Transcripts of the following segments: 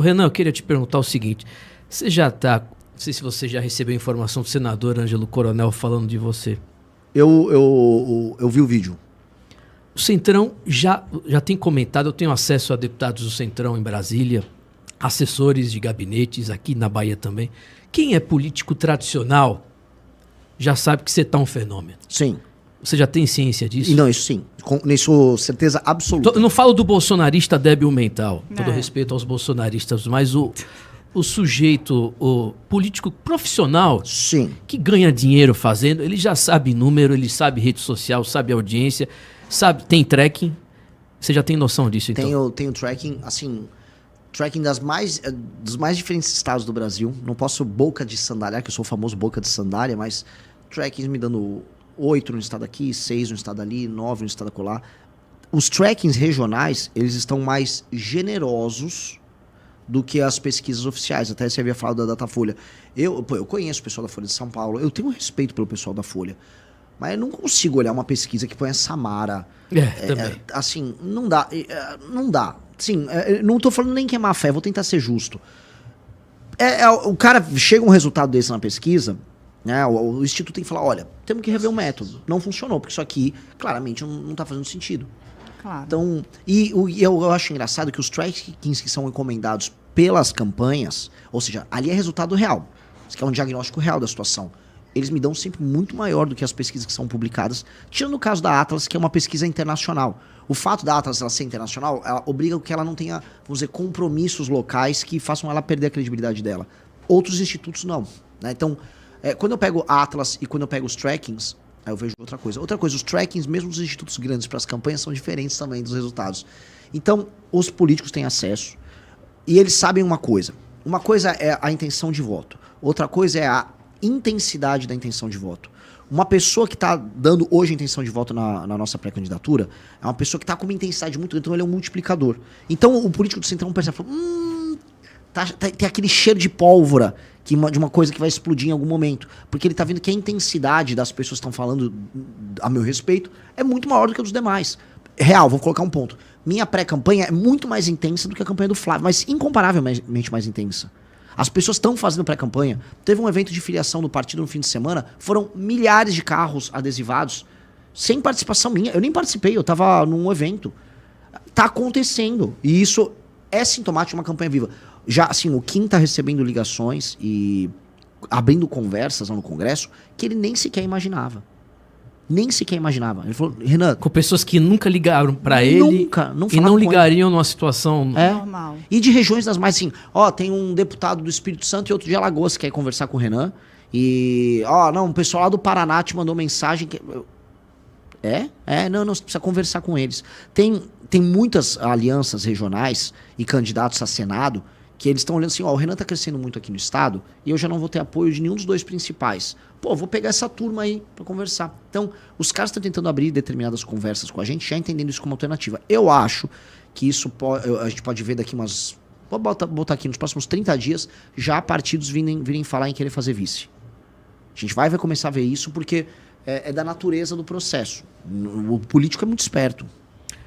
Renan, eu queria te perguntar o seguinte. Você já está... Não sei se você já recebeu informação do senador Ângelo Coronel falando de você. Eu vi o vídeo. O Centrão já tem comentado, eu tenho acesso a deputados do Centrão em Brasília, assessores de gabinetes aqui na Bahia também. Quem é político tradicional já sabe que você está um fenômeno. Sim. Você já tem ciência disso? E não, isso sim. Nisso, certeza absoluta. Eu não falo do bolsonarista débil mental, todo respeito aos bolsonaristas, mas o sujeito, o político profissional, sim, que ganha dinheiro fazendo, ele já sabe número, ele sabe rede social, sabe audiência, sabe, tem tracking. Você já tem noção disso, então? Tenho tracking, assim, tracking dos mais diferentes estados do Brasil. Não posso boca de sandália, que eu sou o famoso boca de sandália, mas trackings me dando 8 no estado aqui, 6 no estado ali, 9 no estado acolá. Os trackings regionais, eles estão mais generosos do que as pesquisas oficiais. Até você havia falado da Datafolha. Eu conheço o pessoal da Folha de São Paulo, eu tenho respeito pelo pessoal da Folha, mas eu não consigo olhar uma pesquisa que põe a Samara. Também. Assim, não dá. Não dá. Sim, não tô falando nem que é má fé, vou tentar ser justo. O cara chega um resultado desse na pesquisa, né? O Instituto tem que falar, olha, temos que rever o método. Não funcionou, porque isso aqui claramente não tá fazendo sentido. Claro. Então, eu acho engraçado que os trackings que são encomendados pelas campanhas, ou seja, ali é resultado real. Isso aqui é um diagnóstico real da situação. Eles me dão sempre muito maior do que as pesquisas que são publicadas, tirando o caso da Atlas, que é uma pesquisa internacional. O fato da Atlas ela ser internacional, ela obriga que ela não tenha, vamos dizer, compromissos locais que façam ela perder a credibilidade dela. Outros institutos não, né? Então, quando eu pego a Atlas e quando eu pego os trackings, aí eu vejo outra coisa. Outra coisa, os trackings, mesmo dos institutos grandes para as campanhas, são diferentes também dos resultados. Então, os políticos têm acesso e eles sabem uma coisa. Uma coisa é a intenção de voto. Outra coisa é a intensidade da intenção de voto. Uma pessoa que está dando hoje a intenção de voto na nossa pré-candidatura é uma pessoa que está com uma intensidade muito grande, então ele é um multiplicador. Então o político do Centrão percebe, tem aquele cheiro de pólvora de uma coisa que vai explodir em algum momento. Porque ele está vendo que a intensidade das pessoas que estão falando a meu respeito é muito maior do que a dos demais. Real, vou colocar um ponto. Minha pré-campanha é muito mais intensa do que a campanha do Flávio, mas incomparavelmente mais intensa. As pessoas estão fazendo pré-campanha. Teve um evento de filiação do partido no fim de semana. Foram milhares de carros adesivados sem participação minha. Eu nem participei, eu estava num evento. Tá acontecendo. E isso é sintomático de uma campanha viva. Já, assim, o Kim tá recebendo ligações e abrindo conversas lá no Congresso que ele nem sequer imaginava. Nem sequer imaginava. Ele falou, Renan... Com pessoas que nunca ligaram pra ele. Nunca. E não ligariam numa situação... Normal. E de regiões das mais, assim... Tem um deputado do Espírito Santo e outro de Alagoas que quer conversar com o Renan. E... o pessoal lá do Paraná te mandou mensagem que... Não, você precisa conversar com eles. Tem muitas alianças regionais e candidatos a Senado que eles estão olhando assim, o Renan tá crescendo muito aqui no estado e eu já não vou ter apoio de nenhum dos dois principais. Vou pegar essa turma aí pra conversar. Então, os caras estão tentando abrir determinadas conversas com a gente, já entendendo isso como alternativa. Eu acho que isso a gente pode ver daqui umas... Vou botar aqui, nos próximos 30 dias, já partidos virem falar em querer fazer vice. A gente vai começar a ver isso porque é da natureza do processo. O político é muito esperto.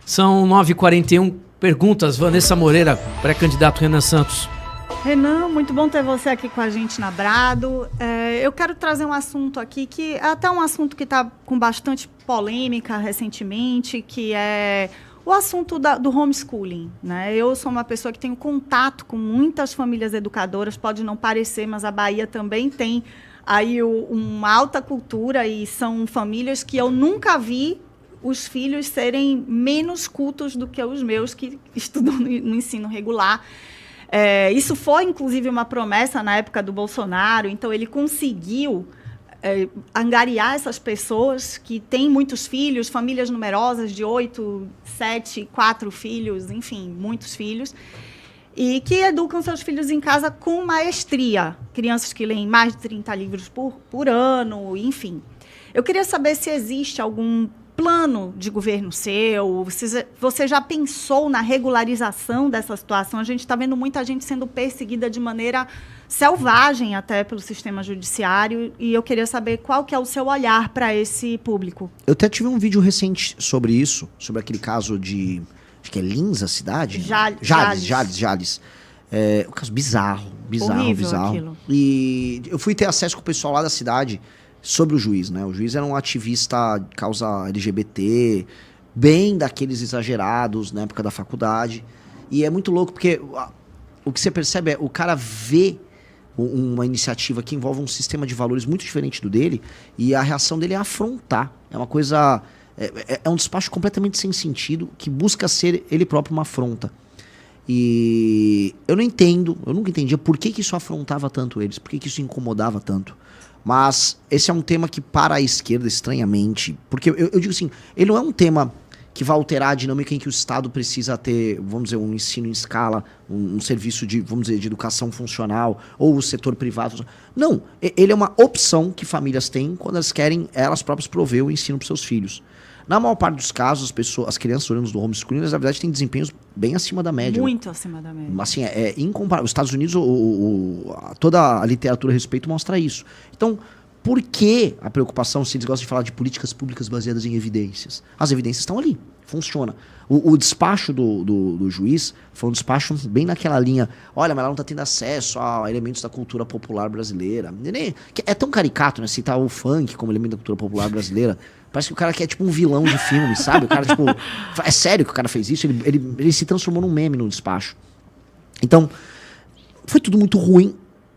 São 9h41. Perguntas, Vanessa Moreira, pré-candidato Renan Santos. Renan, muito bom ter você aqui com a gente na Brado. Eu quero trazer um assunto aqui que é até um assunto que está com bastante polêmica recentemente, que é o assunto do homeschooling, né? Eu sou uma pessoa que tenho contato com muitas famílias educadoras, pode não parecer, mas a Bahia também tem aí uma alta cultura e são famílias que eu nunca vi os filhos serem menos cultos do que os meus que estudam no ensino regular. Isso foi, inclusive, uma promessa na época do Bolsonaro, então ele conseguiu angariar essas pessoas que têm muitos filhos, famílias numerosas de 8, 7, 4 filhos, enfim, muitos filhos, e que educam seus filhos em casa com maestria. Crianças que leem mais de 30 livros por ano, enfim. Eu queria saber se existe algum plano de governo seu, você já pensou na regularização dessa situação? A gente está vendo muita gente sendo perseguida de maneira selvagem até pelo sistema judiciário, e eu queria saber qual que é o seu olhar para esse público. Eu até tive um vídeo recente sobre isso, sobre aquele caso de... Acho que é Lins, a cidade? Jales. Um caso bizarro, Horrível bizarro. aquilo. E eu fui ter acesso com o pessoal lá da cidade sobre o juiz, né? O juiz era um ativista de causa LGBT, bem daqueles exagerados na época da faculdade. E é muito louco, porque o que você percebe é o cara vê uma iniciativa que envolve um sistema de valores muito diferente do dele e a reação dele é afrontar. É uma coisa... É um despacho completamente sem sentido que busca ser ele próprio uma afronta. E eu nunca entendia por que isso afrontava tanto eles, por que isso incomodava tanto. Mas esse é um tema que para a esquerda, estranhamente, porque eu digo assim, ele não é um tema que vai alterar a dinâmica em que o Estado precisa ter, vamos dizer, um ensino em escala, um serviço de, vamos dizer, de educação funcional, ou o setor privado. Não, ele é uma opção que famílias têm quando elas querem elas próprias prover o ensino para seus filhos. Na maior parte dos casos, as crianças olhando do homeschooling, na verdade, têm desempenhos bem acima da média. Muito acima da média. Assim, é incomparável. Os Estados Unidos, toda a literatura a respeito mostra isso. Então, por que a preocupação, se eles gostam de falar de políticas públicas baseadas em evidências? As evidências estão ali, funciona. O despacho do juiz foi um despacho bem naquela linha, olha, mas ela não está tendo acesso a elementos da cultura popular brasileira. É tão caricato, né, citar o funk como elemento da cultura popular brasileira. Parece que o cara quer tipo um vilão de filme, sabe? O cara, tipo, é sério que o cara fez isso? Ele se transformou num meme no despacho. Então, foi tudo muito ruim.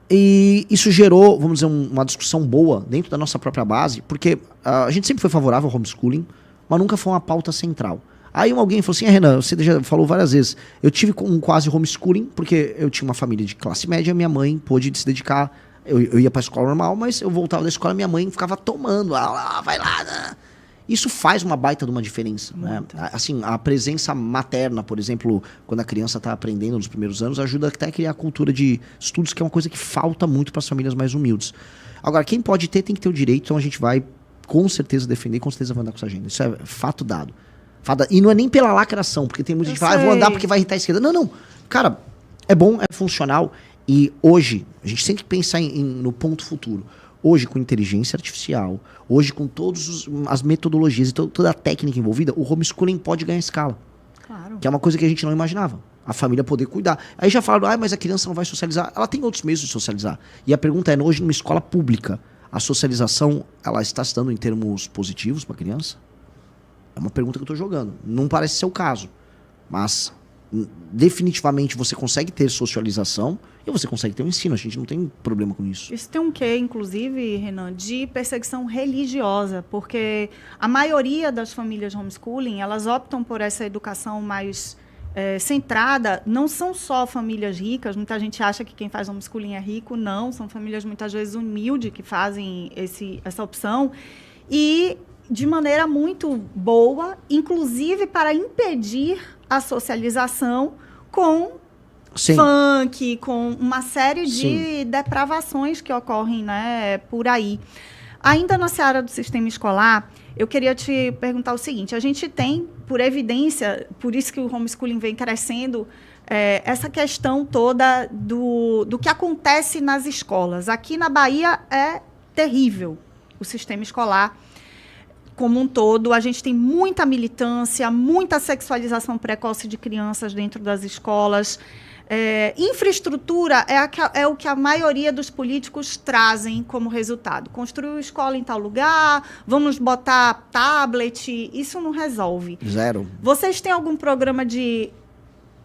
E isso gerou, vamos dizer, uma discussão boa dentro da nossa própria base, porque a gente sempre foi favorável ao homeschooling, mas nunca foi uma pauta central. Aí alguém falou assim, Renan, você já falou várias vezes, eu tive um quase homeschooling, porque eu tinha uma família de classe média, minha mãe pôde se dedicar, eu ia pra escola normal, mas eu voltava da escola, minha mãe ficava tomando, vai lá, né? Isso faz uma baita de uma diferença, né? Assim, a presença materna, por exemplo, quando a criança está aprendendo nos primeiros anos, ajuda até a criar a cultura de estudos, que é uma coisa que falta muito para as famílias mais humildes. Agora, quem pode ter, tem que ter o direito, então a gente vai com certeza defender, com certeza vai andar com essa agenda. Isso é fato dado. E não é nem pela lacração, porque tem muita gente que fala, eu vou andar porque vai irritar a esquerda. Não, não. Cara, é bom, é funcional. E hoje, a gente tem que pensar no ponto futuro. Hoje, com inteligência artificial, hoje com todas as metodologias e toda a técnica envolvida, o homeschooling pode ganhar escala. Claro. Que é uma coisa que a gente não imaginava. A família poder cuidar. Aí já falaram, mas a criança não vai socializar. Ela tem outros meios de socializar. E a pergunta é, hoje numa escola pública, a socialização, ela está se dando em termos positivos para a criança? É uma pergunta que eu estou jogando. Não parece ser o caso. Mas, definitivamente, você consegue ter socialização e você consegue ter um ensino. A gente não tem problema com isso. Isso tem um quê, inclusive, Renan, de perseguição religiosa, porque a maioria das famílias homeschooling, elas optam por essa educação mais centrada. Não são só famílias ricas, muita gente acha que quem faz homeschooling é rico. Não, são famílias muitas vezes humildes que fazem essa opção. E de maneira muito boa, inclusive para impedir a socialização com Sim. funk, com uma série de Sim. depravações que ocorrem, né, por aí. Ainda na seara do sistema escolar, eu queria te perguntar o seguinte, a gente tem, por evidência, por isso que o homeschooling vem crescendo, essa questão toda do que acontece nas escolas. Aqui na Bahia é terrível o sistema escolar como um todo. A gente tem muita militância, muita sexualização precoce de crianças dentro das escolas. Infraestrutura é o que a maioria dos políticos trazem como resultado. Construir escola em tal lugar, vamos botar tablet, isso não resolve. Zero. Vocês têm algum programa de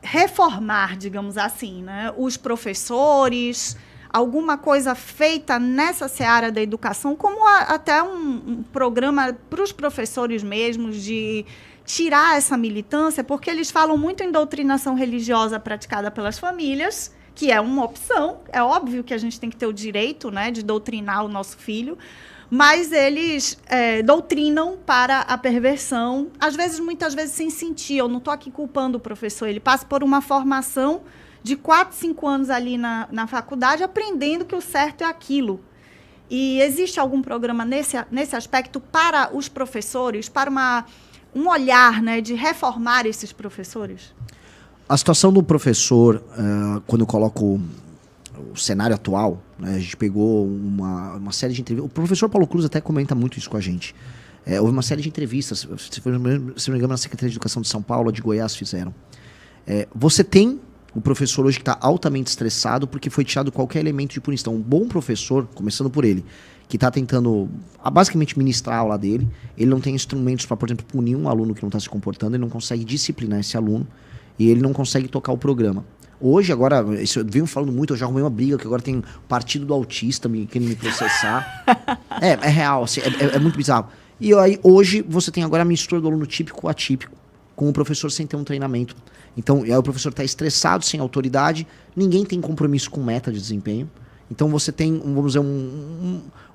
reformar, digamos assim, né, os professores, alguma coisa feita nessa seara da educação, como até um programa para os professores mesmos de tirar essa militância, porque eles falam muito em doutrinação religiosa praticada pelas famílias, que é uma opção. É óbvio que a gente tem que ter o direito, né, de doutrinar o nosso filho, mas eles doutrinam para a perversão, muitas vezes sem sentir. Eu não estou aqui culpando o professor, ele passa por uma formação de 4, 5 anos ali na faculdade, aprendendo que o certo é aquilo. E existe algum programa nesse aspecto para os professores, para um olhar, né, de reformar esses professores? A situação do professor, quando eu coloco o cenário atual, né, a gente pegou uma série de entrevistas. O professor Paulo Cruz até comenta muito isso com a gente. Houve uma série de entrevistas, se não me engano, na Secretaria de Educação de São Paulo, a de Goiás fizeram. Você tem o professor hoje que está altamente estressado porque foi tirado qualquer elemento de punição. Um bom professor, começando por ele, que está tentando basicamente ministrar a aula dele, ele não tem instrumentos para, por exemplo, punir um aluno que não está se comportando, ele não consegue disciplinar esse aluno e ele não consegue tocar o programa. Hoje, agora, isso eu venho falando muito, eu já arrumei uma briga, que agora tem o partido do autista querendo me processar. É real, assim, é muito bizarro. E aí, hoje, você tem agora a mistura do aluno típico atípico, com o professor sem ter um treinamento. Então, aí o professor está estressado, sem autoridade, ninguém tem compromisso com meta de desempenho. Então, você tem, vamos dizer,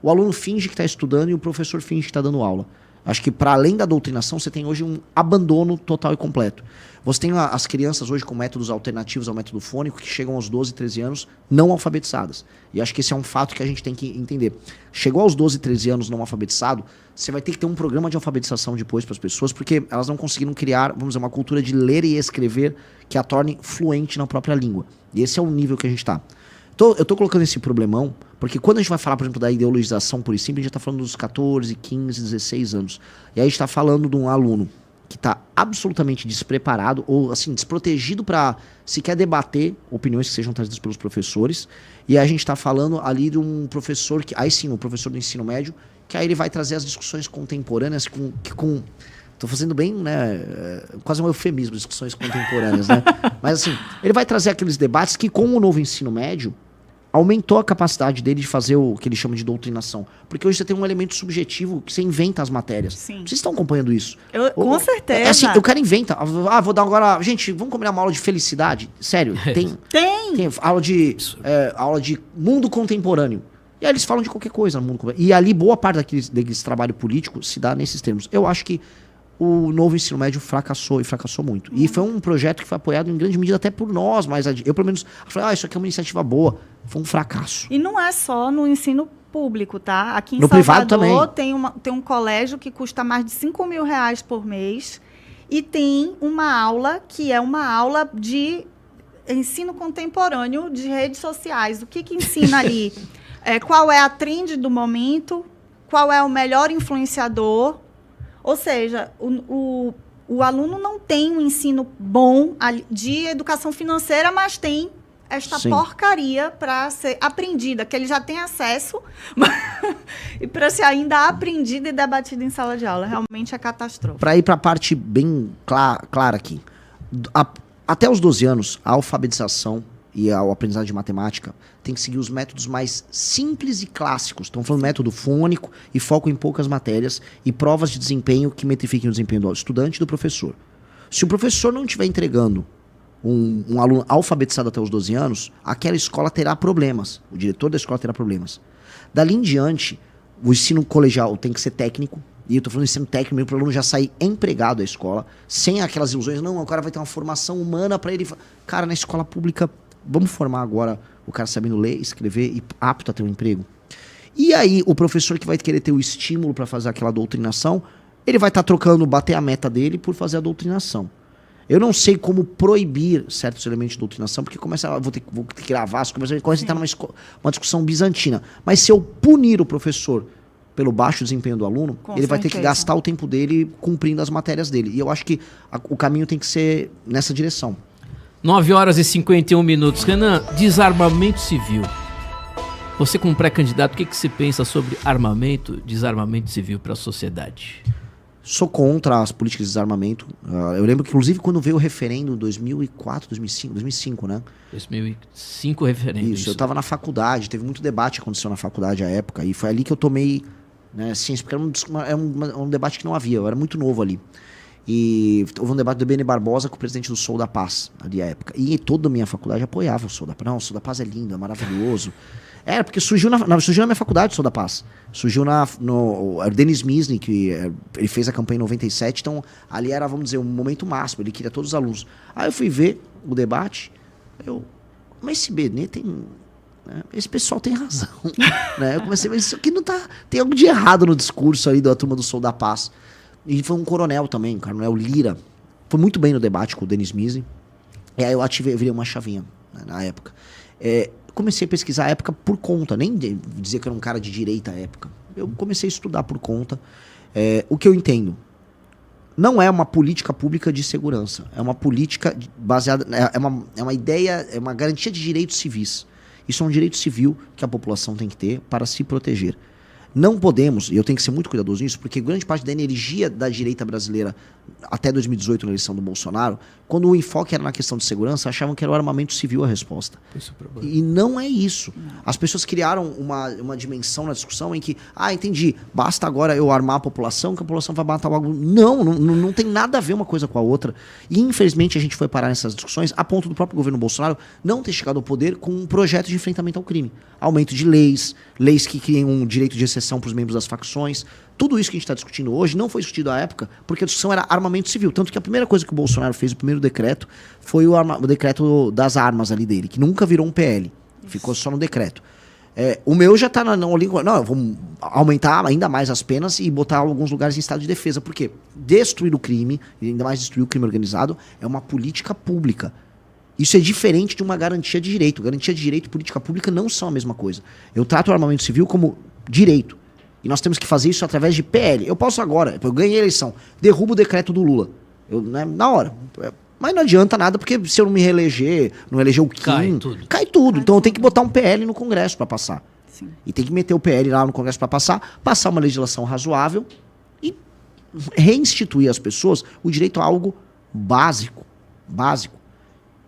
o aluno finge que está estudando e o professor finge que está dando aula. Acho que, para além da doutrinação, você tem hoje um abandono total e completo. Você tem as crianças hoje com métodos alternativos ao método fônico que chegam aos 12, 13 anos não alfabetizadas. E acho que esse é um fato que a gente tem que entender. Chegou aos 12, 13 anos não alfabetizado, você vai ter que ter um programa de alfabetização depois para as pessoas, porque elas não conseguiram criar, vamos dizer, uma cultura de ler e escrever que a torne fluente na própria língua. E esse é o nível que a gente está. Eu tô colocando esse problemão, porque quando a gente vai falar, por exemplo, da ideologização por e simples, a gente está falando dos 14, 15, 16 anos. E aí a gente está falando de um aluno que está absolutamente despreparado ou assim desprotegido para sequer debater opiniões que sejam trazidas pelos professores. E a gente está falando ali de um professor que, aí sim, um professor do ensino médio, que aí ele vai trazer as discussões contemporâneas com tô fazendo bem, né, quase um eufemismo, discussões contemporâneas, né? Mas assim, ele vai trazer aqueles debates que com o novo ensino médio aumentou a capacidade dele de fazer o que ele chama de doutrinação. Porque hoje você tem um elemento subjetivo que você inventa as matérias. Sim. Vocês estão acompanhando isso? Com certeza. Assim, o cara inventa. Vou dar agora... Gente, vamos combinar uma aula de felicidade? Sério, tem aula de mundo contemporâneo. E aí eles falam de qualquer coisa no mundo contemporâneo. E ali boa parte daquele trabalho político se dá nesses termos. Eu acho que o novo ensino médio fracassou muito. E foi um projeto que foi apoiado em grande medida até por nós, mas eu pelo menos falei, isso aqui é uma iniciativa boa. Foi um fracasso. E não é só no ensino público, tá? Aqui em no Salvador privado também. Tem um colégio que custa mais de 5 mil reais por mês e tem uma aula que é uma aula de ensino contemporâneo de redes sociais. O que ensina ali? Qual é a trend do momento? Qual é o melhor influenciador? Ou seja, o aluno não tem um ensino bom de educação financeira, mas tem esta porcaria para ser aprendida, que ele já tem acesso, e para ser ainda aprendida e debatida em sala de aula. Realmente é catastrófico. Para ir para a parte bem clara aqui. Até os 12 anos, a alfabetização e a aprendizagem de matemática tem que seguir os métodos mais simples e clássicos. Estamos falando método fônico e foco em poucas matérias e provas de desempenho que metrifiquem o desempenho do estudante e do professor. Se o professor não estiver entregando um aluno alfabetizado até os 12 anos, aquela escola terá problemas. O diretor da escola terá problemas. Dali em diante, o ensino colegial tem que ser técnico. E eu estou falando de ensino técnico para o aluno já sair empregado da escola, sem aquelas ilusões. Não, o cara vai ter uma formação humana para ele. Cara, na escola pública, vamos formar agora o cara sabendo ler, escrever e apto a ter um emprego. E aí, o professor que vai querer ter o estímulo para fazer aquela doutrinação, ele vai estar trocando, bater a meta dele por fazer a doutrinação. Eu não sei como proibir certos elementos de doutrinação, porque vou ter que gravar, começa a entrar numa discussão bizantina. Mas se eu punir o professor pelo baixo desempenho do aluno, ele vai ter que gastar o tempo dele cumprindo as matérias dele. E eu acho que o caminho tem que ser nessa direção. 9 horas e 51 minutos. Renan, desarmamento civil. Você como pré-candidato, o que você pensa sobre desarmamento civil para a sociedade? Sou contra as políticas de desarmamento. Eu lembro que, inclusive, quando veio o referendo em 2004, 2005, né? 2005 referendo. Isso, eu estava na faculdade, teve muito debate que aconteceu na faculdade à época, e foi ali que eu tomei, né, ciência, porque era um debate que não havia, eu era muito novo ali. E houve um debate do Beni Barbosa com o presidente do Sou da Paz, ali à época. E toda a minha faculdade apoiava o Sou da Paz. Não, o Sou da Paz é lindo, é maravilhoso. Porque surgiu na minha faculdade o Sou da Paz. Surgiu era o Denis Misny, que ele fez a campanha em 97, então ali era, vamos dizer, um momento máximo, ele queria todos os alunos. Aí eu fui ver o debate, mas esse Benê tem... Né, esse pessoal tem razão. Né? Eu comecei a ver, isso aqui não tá... Tem algo de errado no discurso aí da turma do Sou da Paz. E foi um coronel também, o coronel Lira. Foi muito bem no debate com o Denis Misny. E aí eu virei uma chavinha, né, na época. Comecei a pesquisar a época por conta, nem dizer que eu era um cara de direita à época. Eu comecei a estudar por conta. O que eu entendo? não é uma política pública de segurança. É uma política baseada... É uma ideia, é uma garantia de direitos civis. Isso é um direito civil que a população tem que ter para se proteger. Não podemos, e eu tenho que ser muito cuidadoso nisso, porque grande parte da energia da direita brasileira, até 2018, na eleição do Bolsonaro, quando o enfoque era na questão de segurança, achavam que era o armamento civil a resposta. E não é isso. As pessoas criaram uma dimensão na discussão em que, entendi, basta agora eu armar a população, que a população vai matar o bagulho. Não tem nada a ver uma coisa com a outra. E infelizmente a gente foi parar nessas discussões a ponto do próprio governo Bolsonaro não ter chegado ao poder com um projeto de enfrentamento ao crime. Aumento de leis que criem um direito de exceção para os membros das facções. Tudo isso que a gente está discutindo hoje não foi discutido à época, porque a discussão era armamento civil. Tanto que a primeira coisa que o Bolsonaro fez, o primeiro decreto, foi o decreto das armas ali dele, que nunca virou um PL. Ficou só no decreto. O meu já está na língua. Não, vamos aumentar ainda mais as penas e botar alguns lugares em estado de defesa. Por quê? Destruir o crime, e ainda mais destruir o crime organizado, é uma política pública. Isso é diferente de uma garantia de direito. Garantia de direito e política pública não são a mesma coisa. Eu trato o armamento civil como direito. E nós temos que fazer isso através de PL. Eu posso agora, eu ganhei a eleição, derrubo o decreto do Lula. Na hora. Mas não adianta nada, porque se eu não me reeleger, não eleger o Kim, cai tudo. Então eu tenho que botar um PL no Congresso para passar. Sim. E tem que meter o PL lá no Congresso para passar uma legislação razoável e reinstituir às pessoas o direito a algo básico.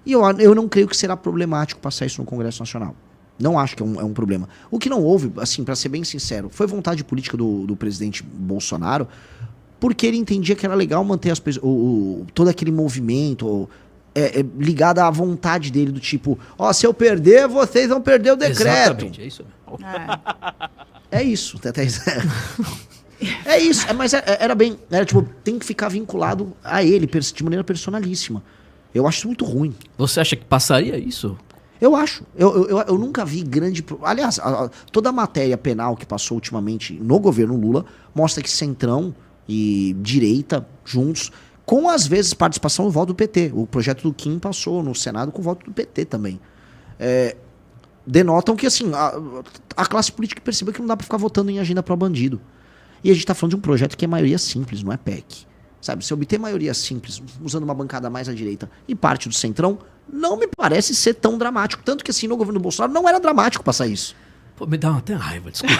E eu não creio que será problemático passar isso no Congresso Nacional. Não acho que é um problema. O que não houve, assim, para ser bem sincero, foi vontade política do presidente Bolsonaro, porque ele entendia que era legal manter as pessoas, todo aquele movimento ligado à vontade dele, do tipo, se eu perder, vocês vão perder o decreto. Exatamente, é isso. É isso. É isso, mas era tipo, tem que ficar vinculado a ele, de maneira personalíssima. Eu acho isso muito ruim. Você acha que passaria isso? Eu acho. Eu nunca vi grande... Aliás, toda a matéria penal que passou ultimamente no governo Lula mostra que centrão e direita juntos, com às vezes participação no voto do PT. O projeto do Kim passou no Senado com o voto do PT também. Denotam que assim, a classe política percebeu que não dá pra ficar votando em agenda pro bandido. E a gente tá falando de um projeto que é maioria simples, não é PEC. Sabe, se obter maioria simples, usando uma bancada mais à direita e parte do centrão, não me parece ser tão dramático. Tanto que assim, no governo do Bolsonaro não era dramático passar isso. Pô, me dá até raiva, desculpa.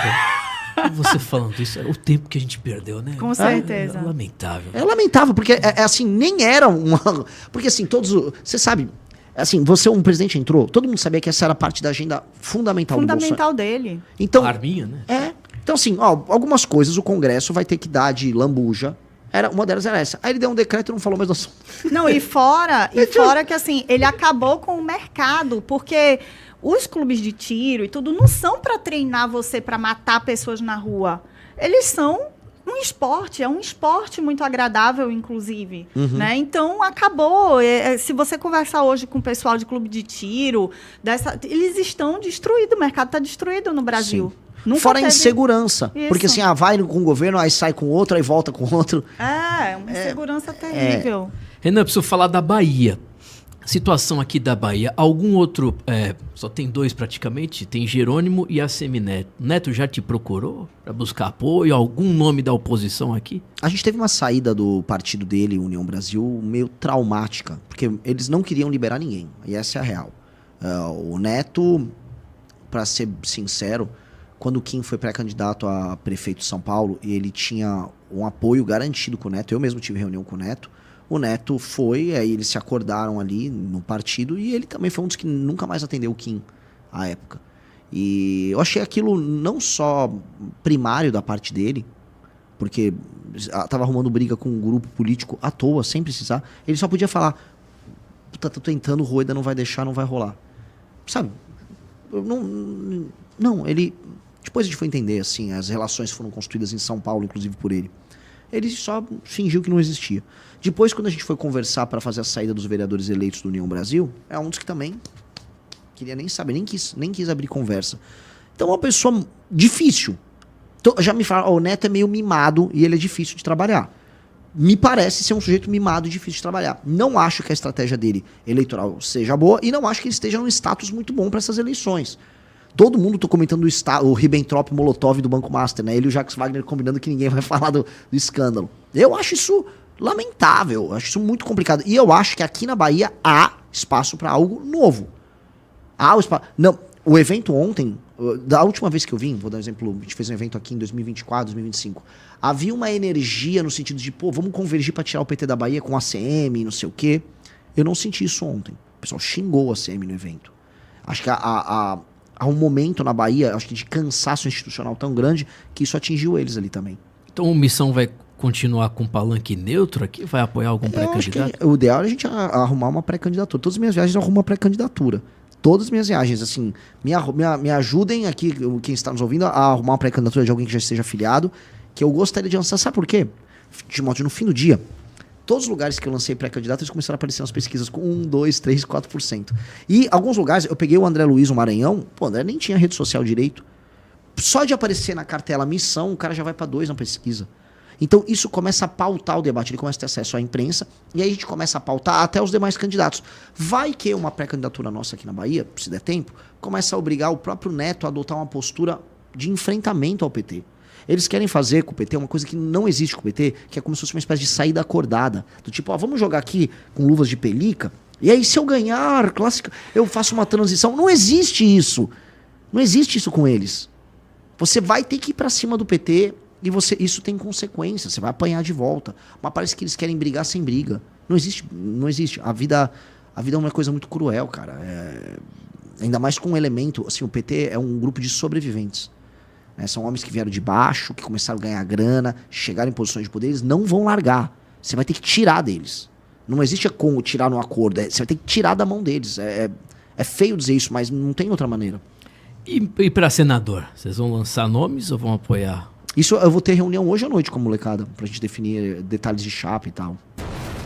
Você falando isso, o tempo que a gente perdeu, né? Com certeza. É lamentável. É lamentável, porque assim, nem era uma... Porque assim, você sabe, assim, um presidente entrou, todo mundo sabia que essa era parte da agenda fundamental do Bolsonaro. Fundamental dele. Então, a arminha, né? Então assim, algumas coisas o Congresso vai ter que dar de lambuja. Uma delas era essa. Aí ele deu um decreto e não falou mais do assunto. Não, e fora que assim, ele acabou com o mercado, porque os clubes de tiro e tudo não são para treinar você para matar pessoas na rua. Eles são um esporte, é um esporte muito agradável, inclusive. Né? Então, acabou. Se você conversar hoje com o pessoal de clube de tiro, eles estão destruídos, o mercado está destruído no Brasil. Sim. Fora a insegurança. Isso. Porque assim, vai com um governo, aí sai com outro, aí volta com outro. Uma insegurança terrível. Renan, eu preciso falar da Bahia. Situação aqui da Bahia. Algum outro... só tem dois praticamente. Tem Jerônimo e Assemineto. Neto já te procurou para buscar apoio? Algum nome da oposição aqui? A gente teve uma saída do partido dele, União Brasil, meio traumática. Porque eles não queriam liberar ninguém. E essa é a real. O Neto, para ser sincero... Quando o Kim foi pré-candidato a prefeito de São Paulo e ele tinha um apoio garantido com o Neto, eu mesmo tive reunião com o Neto foi, aí eles se acordaram ali no partido e ele também foi um dos que nunca mais atendeu o Kim à época. E eu achei aquilo não só primário da parte dele, porque estava arrumando briga com um grupo político à toa, sem precisar, ele só podia falar, tô tentando, o Rueda não vai deixar, não vai rolar. Sabe? Não, ele... Depois a gente foi entender, assim, as relações foram construídas em São Paulo, inclusive por ele. Ele só fingiu que não existia. Depois, quando a gente foi conversar para fazer a saída dos vereadores eleitos do União Brasil, é um dos que também queria nem saber, nem quis abrir conversa. Então, uma pessoa difícil. Já me falaram, o Neto é meio mimado e ele é difícil de trabalhar. Me parece ser um sujeito mimado e difícil de trabalhar. Não acho que a estratégia dele eleitoral seja boa e não acho que ele esteja num status muito bom para essas eleições. Todo mundo tá comentando o Ribbentrop-Molotov do Banco Master, né? Ele e o Jacques Wagner combinando que ninguém vai falar do escândalo. Eu acho isso lamentável. Eu acho isso muito complicado. E eu acho que aqui na Bahia há espaço para algo novo. Há o espaço. Não, o evento ontem, da última vez que eu vim, vou dar um exemplo, a gente fez um evento aqui em 2024, 2025. Havia uma energia no sentido de, vamos convergir para tirar o PT da Bahia com a ACM, não sei o quê. Eu não senti isso ontem. O pessoal xingou a ACM no evento. Acho que há um momento na Bahia, acho que de cansaço institucional tão grande, que isso atingiu eles ali também. Então a Missão vai continuar com palanque neutro aqui? Vai apoiar algum pré-candidato? O ideal é a gente arrumar uma pré-candidatura. Todas as minhas viagens eu arrumo uma pré-candidatura. Todas as minhas viagens, assim, me ajudem aqui, quem está nos ouvindo, a arrumar uma pré-candidatura de alguém que já esteja afiliado, que eu gostaria de lançar. Sabe por quê? No fim do dia, todos os lugares que eu lancei pré-candidato, eles começaram a aparecer nas pesquisas com 1, 2, 3, 4%. E alguns lugares, eu peguei o André Luiz, o Maranhão, o André nem tinha rede social direito. Só de aparecer na cartela missão, o cara já vai para 2 na pesquisa. Então isso começa a pautar o debate, ele começa a ter acesso à imprensa, e aí a gente começa a pautar até os demais candidatos. Vai que uma pré-candidatura nossa aqui na Bahia, se der tempo, começa a obrigar o próprio Neto a adotar uma postura de enfrentamento ao PT. Eles querem fazer com o PT uma coisa que não existe com o PT, que é como se fosse uma espécie de saída acordada. Do tipo, vamos jogar aqui com luvas de pelica, e aí se eu ganhar, clássica, eu faço uma transição. Não existe isso. Não existe isso com eles. Você vai ter que ir pra cima do PT, e isso tem consequências, você vai apanhar de volta. Mas parece que eles querem brigar sem briga. Não existe. A vida é uma coisa muito cruel, cara. Ainda mais com um elemento, assim, o PT é um grupo de sobreviventes. São homens que vieram de baixo, que começaram a ganhar grana, chegaram em posições de poder, eles não vão largar. Você vai ter que tirar deles. Não existe como tirar no acordo, você vai ter que tirar da mão deles. É feio dizer isso, mas não tem outra maneira. E para senador? Vocês vão lançar nomes ou vão apoiar? Isso eu vou ter reunião hoje à noite com a molecada, pra gente definir detalhes de chapa e tal.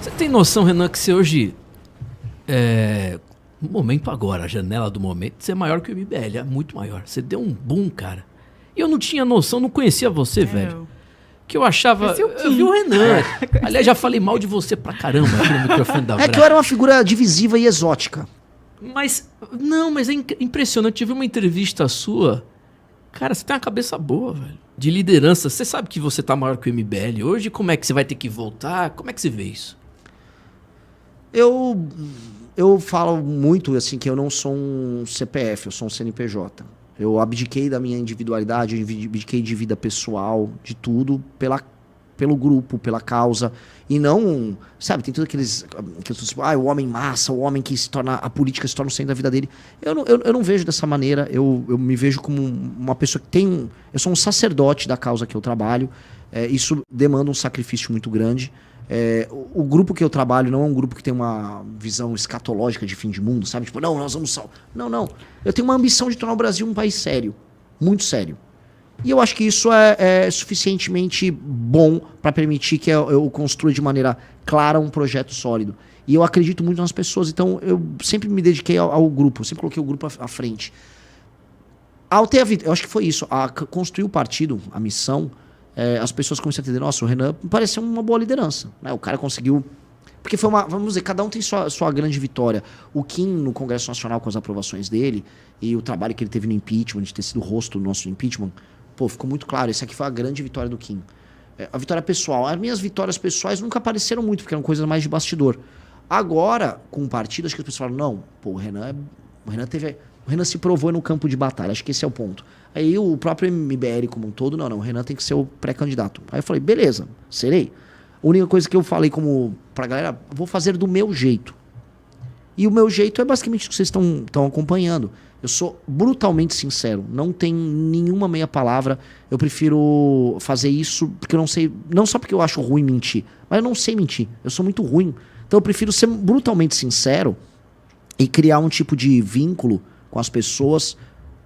Você tem noção, Renan, que você hoje, no momento agora, a janela do momento, você é maior que o MBL, é muito maior. Você deu um boom, cara. E eu não tinha noção, não conhecia você, velho. Que eu achava... Eu vi o Renan. Aliás, já falei mal de você pra caramba aqui no microfone da Brás. Que eu era uma figura divisiva e exótica. Mas é impressionante. Tive uma entrevista sua. Cara, você tem uma cabeça boa, velho. De liderança. Você sabe que você tá maior que o MBL hoje? Como é que você vai ter que voltar? Como é que você vê isso? Eu falo muito, assim, que eu não sou um CPF, eu sou um CNPJ. Eu abdiquei da minha individualidade, eu abdiquei de vida pessoal, de tudo, pelo grupo, pela causa. E não, sabe, tem tudo aqueles tipo, o homem massa, o homem que se torna, a política se torna o centro da vida dele. Eu não vejo dessa maneira, eu me vejo como uma pessoa que tem... Eu sou um sacerdote da causa que eu trabalho, isso demanda um sacrifício muito grande. O grupo que eu trabalho não é um grupo que tem uma visão escatológica de fim de mundo, sabe? Tipo, não, nós vamos salvar. Não. Eu tenho uma ambição de tornar o Brasil um país sério, muito sério. E eu acho que isso é suficientemente bom para permitir que eu construa de maneira clara um projeto sólido. E eu acredito muito nas pessoas, então eu sempre me dediquei ao grupo, sempre coloquei o grupo à frente. Eu acho que foi isso, a construir o partido, a missão, as pessoas começaram a entender, nossa, o Renan pareceu uma boa liderança, né? O cara conseguiu... Porque foi vamos dizer, cada um tem sua grande vitória. O Kim, no Congresso Nacional, com as aprovações dele, e o trabalho que ele teve no impeachment, de ter sido o rosto do nosso impeachment, ficou muito claro, essa aqui foi a grande vitória do Kim. A vitória pessoal. As minhas vitórias pessoais nunca apareceram muito, porque eram coisas mais de bastidor. Agora, com o partido, acho que as pessoas falaram, não, o Renan se provou no campo de batalha, acho que esse é o ponto. Aí o próprio MBL como um todo, não, o Renan tem que ser o pré-candidato. Aí eu falei, beleza, serei. A única coisa que eu falei pra galera, vou fazer do meu jeito. E o meu jeito é basicamente o que vocês estão acompanhando. Eu sou brutalmente sincero, não tem nenhuma meia palavra. Eu prefiro fazer isso porque eu não sei, não só porque eu acho ruim mentir, mas eu não sei mentir, eu sou muito ruim. Então eu prefiro ser brutalmente sincero e criar um tipo de vínculo com as pessoas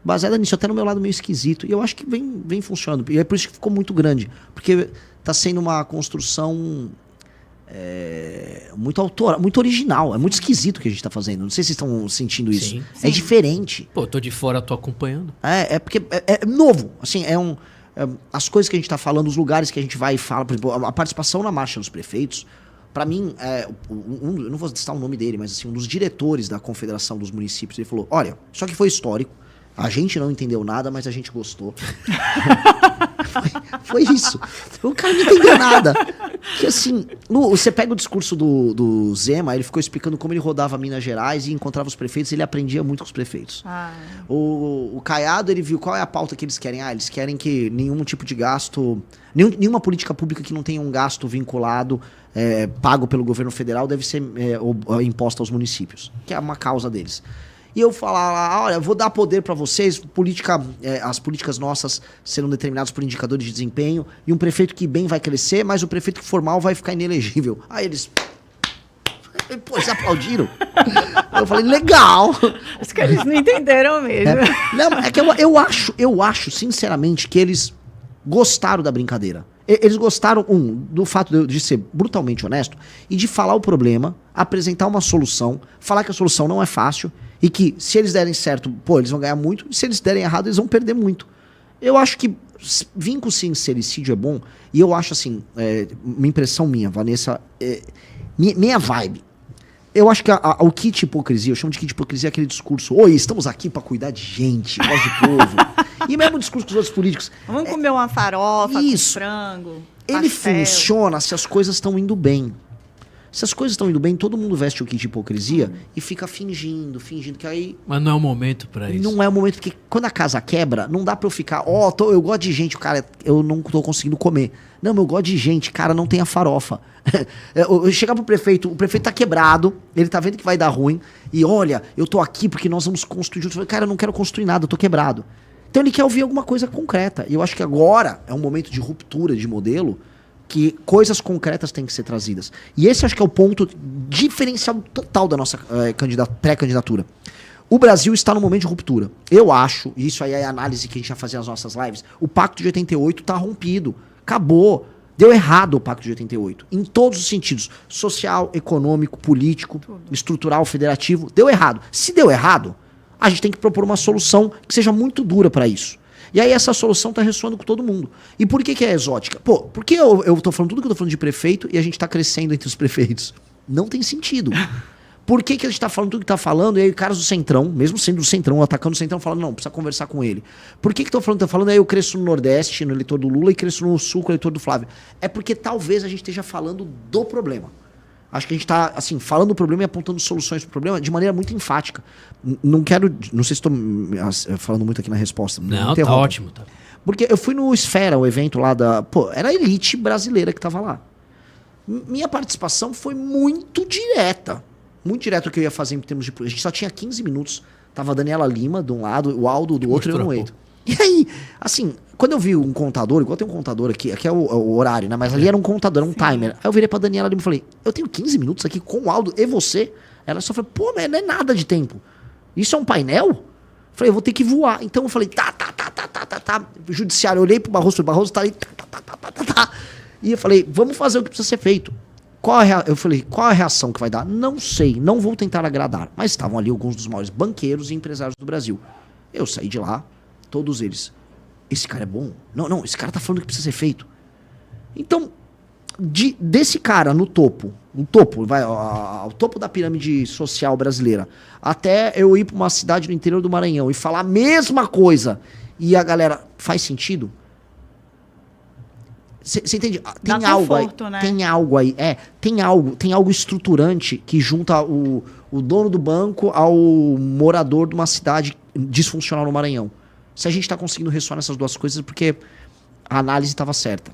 baseada nisso, até no meu lado meio esquisito. E eu acho que vem funcionando. E é por isso que ficou muito grande, porque tá sendo uma construção muito original. É muito esquisito o que a gente tá fazendo. Não sei se vocês estão sentindo isso. Sim. É diferente. Pô, eu tô de fora, tô acompanhando. Porque é novo. Assim, as coisas que a gente tá falando, os lugares que a gente vai e fala, por exemplo, a participação na Marcha dos Prefeitos, pra mim, eu não vou citar o nome dele, mas assim, um dos diretores da Confederação dos Municípios, ele falou, olha, isso aqui foi histórico, a gente não entendeu nada, mas a gente gostou. Foi isso. O cara não entendeu nada. Que assim, você pega o discurso do Zema, ele ficou explicando como ele rodava Minas Gerais e encontrava os prefeitos, e ele aprendia muito com os prefeitos. O Caiado, ele viu qual é a pauta que eles querem. Eles querem que nenhum tipo de gasto, nenhuma política pública que não tenha um gasto vinculado, pago pelo governo federal, deve ser imposta aos municípios, que é uma causa deles. E eu falar, olha, vou dar poder para vocês, as políticas nossas serão determinadas por indicadores de desempenho, e um prefeito que bem vai crescer, mas o prefeito que for mal vai ficar inelegível. Aí eles... Pô, eles aplaudiram. Eu falei, legal. Acho que eles não entenderam mesmo. Não, é que eu acho, sinceramente, que eles gostaram da brincadeira. Eles gostaram, do fato de ser brutalmente honesto e de falar o problema, apresentar uma solução, falar que a solução não é fácil e que se eles derem certo, pô, eles vão ganhar muito, e se eles derem errado, eles vão perder muito. Eu acho que vir com sincericídio é bom, e eu acho assim, uma impressão minha, Vanessa, minha vibe. Eu acho que o kit hipocrisia, eu chamo de kit hipocrisia aquele discurso, oi, estamos aqui pra cuidar de gente, voz de povo. E mesmo o discurso dos outros políticos. Vamos comer uma farofa com frango, ele pastel. funciona se as coisas estão indo bem. Se as coisas estão indo bem, todo mundo veste o kit de hipocrisia e fica fingindo, que aí... Mas não é o momento pra isso. Não é o momento, porque quando a casa quebra, não dá pra eu ficar, eu gosto de gente, cara, eu não tô conseguindo comer. Não, eu gosto de gente, cara, não tem a farofa. Eu chegar pro prefeito, o prefeito tá quebrado, ele tá vendo que vai dar ruim, e olha, eu tô aqui porque nós vamos construir juntos. Cara, eu não quero construir nada, eu tô quebrado. Então ele quer ouvir alguma coisa concreta. E eu acho que agora é um momento de ruptura de modelo, que coisas concretas têm que ser trazidas. E esse acho que é o ponto diferencial total da nossa pré-candidatura. O Brasil está num momento de ruptura. Eu acho, e isso aí é a análise que a gente vai fazer nas nossas lives, o Pacto de 88 está rompido. Acabou. Deu errado o Pacto de 88. Em todos os sentidos. Social, econômico, político, estrutural, federativo. Deu errado. Se deu errado, a gente tem que propor uma solução que seja muito dura para isso. E aí essa solução tá ressoando com todo mundo. E por que é exótica? Pô, por que eu tô falando tudo que eu tô falando de prefeito e a gente tá crescendo entre os prefeitos? Não tem sentido. Por que a gente tá falando tudo que tá falando e aí caras do Centrão, mesmo sendo do Centrão, atacando o Centrão, falando, não, precisa conversar com ele. Por que tô falando aí eu cresço no Nordeste, no eleitor do Lula, e cresço no Sul, com o eleitor do Flávio? É porque talvez a gente esteja falando do problema. Acho que a gente tá, assim, falando do problema e apontando soluções pro problema de maneira muito enfática. Não sei se estou falando muito aqui na resposta. Não, tá ótimo. Tá. Porque eu fui no Esfera, o evento lá da... Pô, era a elite brasileira que tava lá. Minha participação foi muito direta. Muito direta o que eu ia fazer em termos de... A gente só tinha 15 minutos. Tava a Daniela Lima de um lado, o Aldo do outro e eu no meio. E aí, assim, quando eu vi um contador, igual tem um contador aqui é o horário, né? Mas ali era um contador, um timer. Aí eu virei pra Daniela Lima e falei, eu tenho 15 minutos aqui com o Aldo e você? Ela só falou, pô, mas não é nada de tempo. Isso é um painel? Eu falei, eu vou ter que voar. Então eu falei, tá. Judiciário, eu olhei pro Barroso, tá ali, tá. E eu falei, vamos fazer o que precisa ser feito. Eu falei, qual a reação que vai dar? Não sei, não vou tentar agradar. Mas estavam ali alguns dos maiores banqueiros e empresários do Brasil. Eu saí de lá, todos eles. Esse cara é bom? Não, esse cara tá falando que precisa ser feito. Então, desse cara no topo, ao topo da pirâmide social brasileira, até eu ir pra uma cidade no interior do Maranhão e falar a mesma coisa, e a galera, faz sentido? Você entende? Tem algo aí, né? Tem algo estruturante que junta o dono do banco ao morador de uma cidade disfuncional no Maranhão. Se a gente está conseguindo ressoar nessas duas coisas, é porque a análise estava certa.